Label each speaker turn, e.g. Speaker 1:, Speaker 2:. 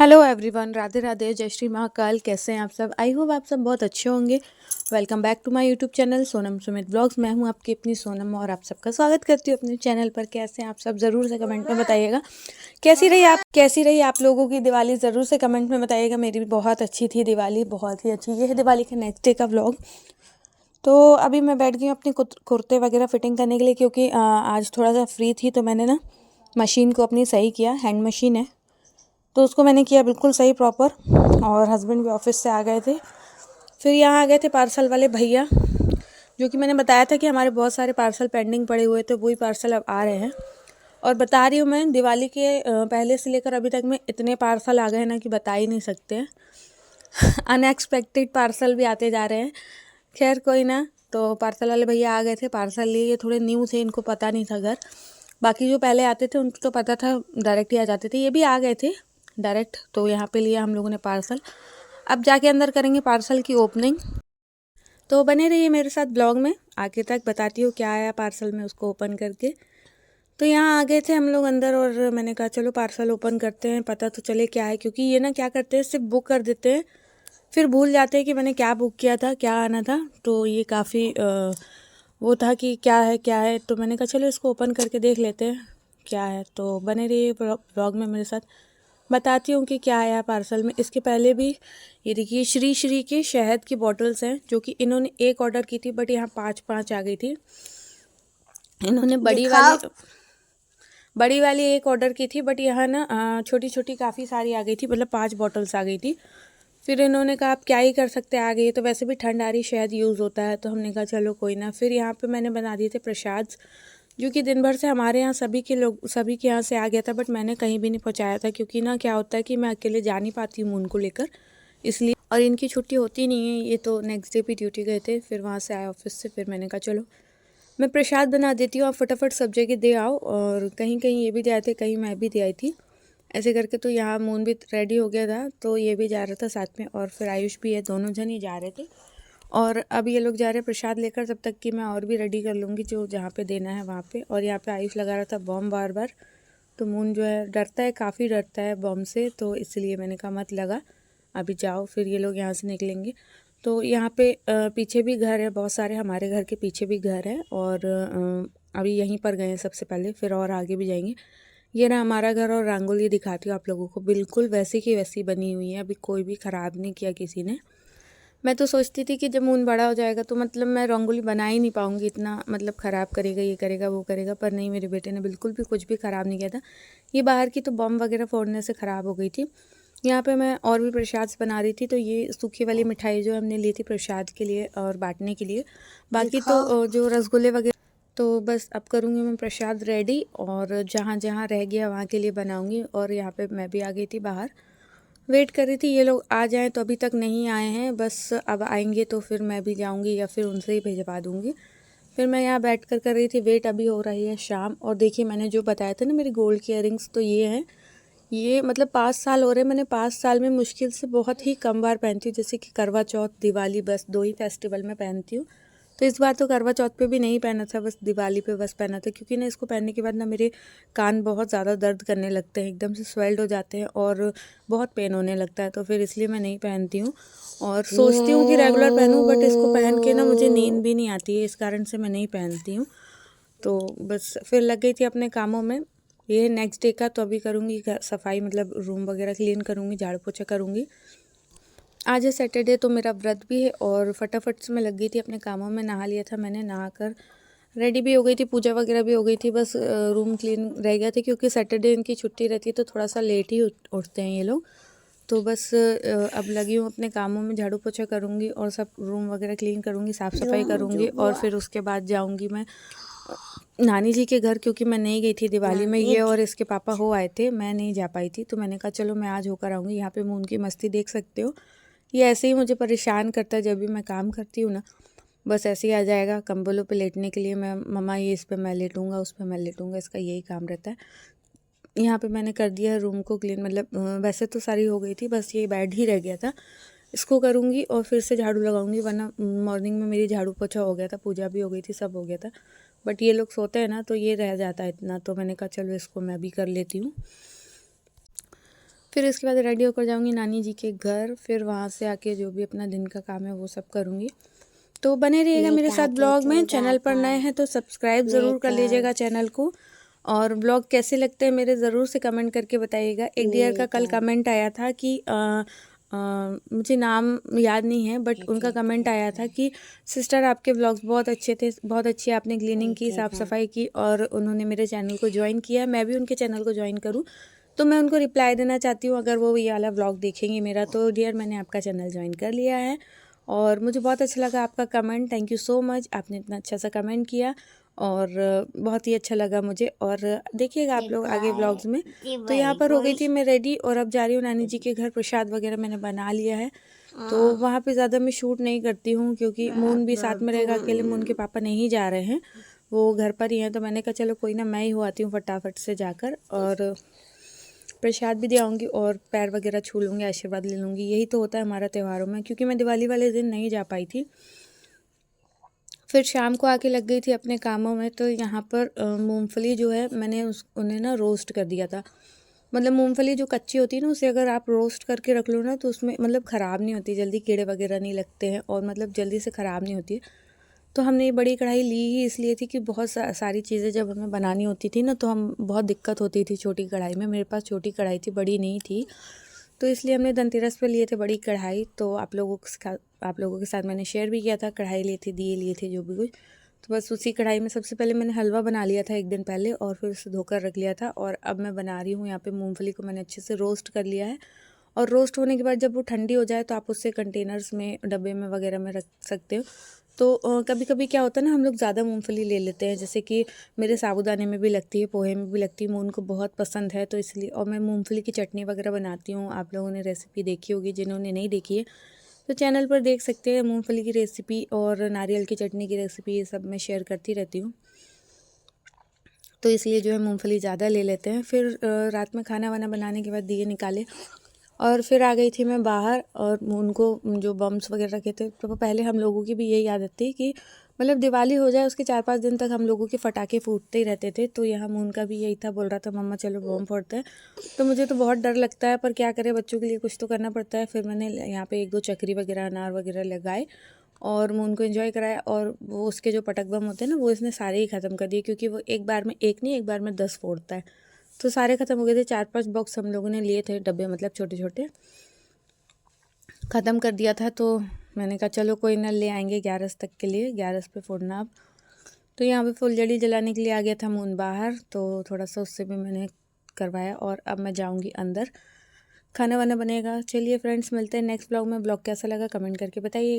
Speaker 1: Hello everyone, Radhe Radhe, जय श्री महाकाल। कैसे हैं आप सब? आई होप आप सब बहुत अच्छे होंगे। Welcome back to my YouTube channel Sonam Sumit vlogs. मैं हूं आपकी अपनी सोनम और आप सबका स्वागत करती हूं अपने चैनल पर। कैसे हैं आप सब? ज़रूर से कमेंट में बताइएगा। कैसी रही आप लोगों की दिवाली? ज़रूर से कमेंट में बताइएगा। मेरी भी बहुत अच्छी थी दिवाली, बहुत ही अच्छी। ये है दिवाली के नेक्स्ट डे का व्लॉग। तो अभी मैं बैठ गई हूँ अपने कुर्ते वगैरह फिटिंग करने के लिए, क्योंकि आज थोड़ा सा फ्री थी। तो मैंने ना मशीन को अपनी सही किया, हैंड मशीन है तो उसको मैंने किया बिल्कुल सही प्रॉपर। और हस्बैंड भी ऑफिस से आ गए थे। फिर यहाँ आ गए थे पार्सल वाले भैया, जो कि मैंने बताया था कि हमारे बहुत सारे पार्सल पेंडिंग पड़े हुए थे, वही पार्सल अब आ रहे हैं। और बता रही हूँ मैं, दिवाली के पहले से लेकर अभी तक में इतने पार्सल आ गए हैं ना कि बता ही नहीं सकते हैं। अनएक्सपेक्टेड पार्सल भी आते जा रहे हैं। खैर कोई ना। तो पार्सल वाले भैया आ गए थे, पार्सल लिए। ये थोड़े न्यू थे, इनको पता नहीं था घर। बाकी जो पहले आते थे उनको तो पता था, डायरेक्ट ही आ जाते थे। ये भी आ गए थे डायरेक्ट। तो यहाँ पे लिया हम लोगों ने पार्सल। अब जाके अंदर करेंगे पार्सल की ओपनिंग। तो बने रहिए मेरे साथ ब्लॉग में, आगे तक बताती हूँ क्या आया पार्सल में, उसको ओपन करके। तो यहाँ आ गए थे हम लोग अंदर और मैंने कहा चलो पार्सल ओपन करते हैं, पता तो चले क्या है। क्योंकि ये ना क्या करते हैं, सिर्फ बुक कर देते हैं, फिर भूल जाते हैं कि मैंने क्या बुक किया था, क्या आना था। तो ये काफ़ी वो था कि क्या है। तो मैंने कहा चलो इसको ओपन करके देख लेते हैं क्या है। तो बने रहिए ब्लॉग में मेरे साथ, बताती हूँ कि क्या आया पार्सल में। इसके पहले भी ये देखिए, श्री श्री के शहद की बॉटल्स हैं, जो कि इन्होंने एक ऑर्डर की थी बट यहाँ 5 आ गई थी। इन्होंने बड़ी वाली एक ऑर्डर की थी बट यहाँ ना छोटी छोटी काफ़ी सारी आ गई थी, मतलब 5 बॉटल्स आ गई थी। फिर इन्होंने कहा आप क्या ही कर सकते, आ गई। तो वैसे भी ठंड आ रही, शहद यूज़ होता है, तो हमने कहा चलो कोई ना। फिर यहाँ पे मैंने बना दिए थे प्रसाद, जो कि दिन भर से हमारे यहाँ सभी के यहाँ से आ गया था, बट मैंने कहीं भी नहीं पहुँचाया था। क्योंकि ना क्या होता है कि मैं अकेले जा नहीं पाती हूँ उनको लेकर, इसलिए। और इनकी छुट्टी होती नहीं है, ये तो नेक्स्ट डे भी ड्यूटी गए थे, फिर वहाँ से आए ऑफिस से। फिर मैंने कहा चलो मैं प्रसाद बना देती हूँ, आप फटाफट सब जगह दे आओ। और कहीं कहीं ये भी दे आए थे, कहीं मैं भी दे आई थी, ऐसे करके। तो यहाँ मून भी रेडी हो गया था, तो ये भी जा रहा था साथ में, और फिर आयुष भी है, दोनों जन ही जा रहे थे। और अब ये लोग जा रहे हैं प्रसाद लेकर, तब तक कि मैं और भी रेडी कर लूँगी जो जहाँ पे देना है वहाँ पे। और यहाँ पे आयुष लगा रहा था बॉम्ब बार बार। तो मून जो है डरता है, काफ़ी डरता है बॉम्ब से, तो इसलिए मैंने कहा मत लगा, अभी जाओ। फिर ये लोग यहाँ से निकलेंगे। तो यहाँ पे पीछे भी घर है बहुत सारे, हमारे घर के पीछे भी घर है। और अभी यहीं पर गए हैं सबसे पहले, फिर और आगे भी जाएंगे। ये ना हमारा घर, और रंगोली दिखाती हूँ आप लोगों को, बिल्कुल वैसी की वैसी बनी हुई है, अभी कोई भी ख़राब नहीं किया किसी ने। मैं तो सोचती थी कि जब मून बड़ा हो जाएगा तो मतलब मैं रंगोली बना ही नहीं पाऊँगी, इतना मतलब ख़राब करेगा, ये करेगा वो करेगा। पर नहीं, मेरे बेटे ने बिल्कुल भी कुछ भी ख़राब नहीं किया था। ये बाहर की तो बम वगैरह फोड़ने से ख़राब हो गई थी। यहाँ पे मैं और भी प्रसाद बना रही थी। तो ये सूखी वाली मिठाई जो हमने ली थी प्रसाद के लिए और बांटने के लिए, बाकी तो जो रसगुल्ले वगैरह। तो बस अब करूँगी मैं प्रसाद रेडी, और जहाँ जहाँ रह गया वहाँ के लिए बनाऊँगी। और यहाँ पे मैं भी आ गई थी बाहर, वेट कर रही थी ये लोग आ जाएं, तो अभी तक नहीं आए हैं। बस अब आएंगे तो फिर मैं भी जाऊँगी या फिर उनसे ही भिजवा दूँगी। फिर मैं यहाँ बैठ कर रही थी वेट। अभी हो रही है शाम, और देखिए मैंने जो बताया था ना मेरी गोल्ड की इयरिंग्स, तो ये हैं। ये मतलब 5 साल हो रहे हैं, मैंने 5 साल में मुश्किल से बहुत ही कम बार पहनती हूँ, जैसे कि करवा चौथ, दिवाली, बस 2 ही फेस्टिवल में पहनती हूँ। तो इस बार तो करवा चौथ पे भी नहीं पहना था, बस दिवाली पे बस पहना था। क्योंकि ना इसको पहनने के बाद ना मेरे कान बहुत ज़्यादा दर्द करने लगते हैं, एकदम से स्वेल्ड हो जाते हैं और बहुत पेन होने लगता है। तो फिर इसलिए मैं नहीं पहनती हूँ, और सोचती हूँ कि रेगुलर पहनूँ, बट इसको पहन के ना मुझे नींद भी नहीं आती है, इस कारण से मैं नहीं पहनती हूँ। तो बस फिर लग गई थी अपने कामों में। ये है नेक्स्ट डे का, तो अभी करूँगी सफाई, मतलब रूम वगैरह क्लीन करूँगी, झाड़ू पोछा करूँगी। आज है सैटरडे, तो मेरा व्रत भी है। और फटाफट से मैं लग गई थी अपने कामों में, नहा लिया था मैंने, नहाकर रेडी भी हो गई थी, पूजा वगैरह भी हो गई थी। बस रूम क्लीन रह गया था, क्योंकि सैटरडे इनकी छुट्टी रहती है तो थोड़ा सा लेट ही उठते हैं ये लोग। तो बस अब लगी हूँ अपने कामों में, झाड़ू पोछा करूँगी और सब रूम वगैरह क्लीन करूँगी, साफ़ सफाई करूँगी। और फिर उसके बाद जाऊँगी मैं नानी जी के घर, क्योंकि मैं नहीं गई थी दिवाली में। ये और इसके पापा हो आए थे, मैं नहीं जा पाई थी। तो मैंने कहा चलो मैं आज होकर आऊँगी। यहाँ पे मून की मस्ती देख सकते हो, ये ऐसे ही मुझे परेशान करता है जब भी मैं काम करती हूँ ना। बस ऐसे ही आ जाएगा कंबलों पे लेटने के लिए, मैं मम्मा ये इस पे मैं लेटूंगा, उस पे मैं लेटूंगा, इसका यही काम रहता है। यहाँ पे मैंने कर दिया है रूम को क्लीन, मतलब वैसे तो सारी हो गई थी, बस ये बेड ही रह गया था। इसको करूँगी और फिर से झाड़ू लगाऊंगी, वरना मॉर्निंग में मेरी झाड़ू पोछा हो गया था, पूजा भी हो गई थी, सब हो गया था। बट ये लोग सोते हैं ना, तो ये रह जाता है इतना। तो मैंने कहा चलो इसको मैं भी कर लेती हूँ। फिर इसके बाद रेडी होकर जाऊँगी नानी जी के घर, फिर वहाँ से आके जो भी अपना दिन का काम है वो सब करूँगी। तो बने रहिएगा मेरे साथ ब्लॉग में। चैनल पर नए हैं तो सब्सक्राइब ज़रूर कर लीजिएगा चैनल को, और ब्लॉग कैसे लगते हैं मेरे ज़रूर से कमेंट करके बताइएगा। एक डियर का कल कमेंट आया था कि मुझे नाम याद नहीं है, बट उनका कमेंट आया था कि सिस्टर आपके व्लॉग्स बहुत अच्छे थे, बहुत अच्छी आपने क्लीनिंग की, साफ़ सफाई की, और उन्होंने मेरे चैनल को ज्वाइन किया। मैं भी उनके चैनल को ज्वाइन करूँ, तो मैं उनको रिप्लाई देना चाहती हूँ अगर वो ये वाला व्लॉग देखेंगे मेरा। तो डियर, मैंने आपका चैनल ज्वाइन कर लिया है और मुझे बहुत अच्छा लगा आपका comment. Thank you so much, आपने इतना अच्छा सा कमेंट किया और बहुत ही अच्छा लगा मुझे। और देखिएगा आप लोग आगे व्लॉग्स में। तो यहाँ पर हो गई थी मैं रेडी और अब जा रही हूँ नानी जी के घर। प्रसाद वगैरह मैंने बना लिया है, तो वहाँ पे ज़्यादा मैं शूट नहीं करती हूँ क्योंकि मून भी साथ में रहेगा। अकेले मून के पापा नहीं जा रहे हैं, वो घर पर ही हैं। तो मैंने कहा चलो कोई ना, मैं ही हो आती हूँ फटाफट से जाकर और प्रसाद भी दे आऊँगी और पैर वगैरह छू लूँगी, आशीर्वाद ले लूँगी। यही तो होता है हमारा त्योहारों में, क्योंकि मैं दिवाली वाले दिन नहीं जा पाई थी। फिर शाम को आके लग गई थी अपने कामों में। तो यहाँ पर मूंगफली जो है मैंने उन्हें ना रोस्ट कर दिया था। मतलब मूंगफली जो कच्ची होती है ना, उसे अगर आप रोस्ट करके रख लो ना तो उसमें मतलब ख़राब नहीं होती जल्दी, कीड़े वगैरह नहीं लगते हैं और मतलब जल्दी से ख़राब नहीं होती है। तो हमने ये बड़ी कढ़ाई ली ही इसलिए थी कि बहुत सारी चीज़ें जब हमें बनानी होती थी ना, तो हम बहुत दिक्कत होती थी छोटी कढ़ाई में। मेरे पास छोटी कढ़ाई थी, बड़ी नहीं थी, तो इसलिए हमने धनतेरस पे लिए थे बड़ी कढ़ाई। तो आप लोगों के साथ मैंने शेयर भी किया था। कढ़ाई ली थी, दिए लिए थे, जो भी कुछ। तो बस उसी कढ़ाई में सबसे पहले मैंने हलवा बना लिया था एक दिन पहले और फिर उसे धोकर रख लिया था। और अब मैं बना रही हूँ यहाँ पे मूंगफली को मैंने अच्छे से रोस्ट कर लिया है। और रोस्ट होने के बाद जब वो ठंडी हो जाए तो आप उससे कंटेनर्स में, डब्बे में वगैरह में रख सकते हो। तो कभी कभी क्या होता है ना, हम लोग ज़्यादा मूंगफली ले लेते हैं, जैसे कि मेरे साबूदाने में भी लगती है, पोहे में भी लगती है, मून को बहुत पसंद है तो इसलिए। और मैं मूंगफली की चटनी वगैरह बनाती हूँ, आप लोगों ने रेसिपी देखी होगी, जिन्होंने नहीं देखी है तो चैनल पर देख सकते हैं। मूंगफली की रेसिपी और नारियल की चटनी की रेसिपी ये सब मैं शेयर करती रहती हूँ, तो इसलिए जो है मूंगफली ज़्यादा ले लेते हैं। फिर रात में खाना वाना बनाने के बाद दिए निकाले और फिर आ गई थी मैं बाहर। और उनको जो बम्स वगैरह रखे थे, तो पहले हम लोगों की भी यही आदत थी कि मतलब दिवाली हो जाए उसके 4-5 दिन तक हम लोगों के पटाखे फूटते ही रहते थे। तो यहाँ मून का भी यही था, बोल रहा था मम्मा चलो बम फोड़ते हैं। तो मुझे तो बहुत डर लगता है, पर क्या करें, बच्चों के लिए कुछ तो करना पड़ता है। फिर मैंने यहाँ पे 1-2 चक्री वगैरह, अनार वगैरह लगाए और मून को एंजॉय कराया। और वो उसके जो पटक बम होते हैं ना, वो इसने सारे ही ख़त्म कर दिए, क्योंकि वो एक बार में एक नहीं, एक बार में 10 फोड़ता है। तो सारे ख़त्म हो गए थे। 4-5 बॉक्स हम लोगों ने लिए थे, डब्बे मतलब छोटे छोटे, ख़त्म कर दिया था। तो मैंने कहा चलो कोई ना, ले आएंगे 11 तक के लिए, 11 पे फोड़ना अब। तो यहाँ पे फुलझड़ी जलाने के लिए आ गया था मून बाहर, तो थोड़ा सा उससे भी मैंने करवाया। और अब मैं जाऊँगी अंदर, खाना वाना बनेगा। चलिए फ्रेंड्स, मिलते हैं नेक्स्ट ब्लॉग में। ब्लॉग कैसा लगा कमेंट करके बताइए।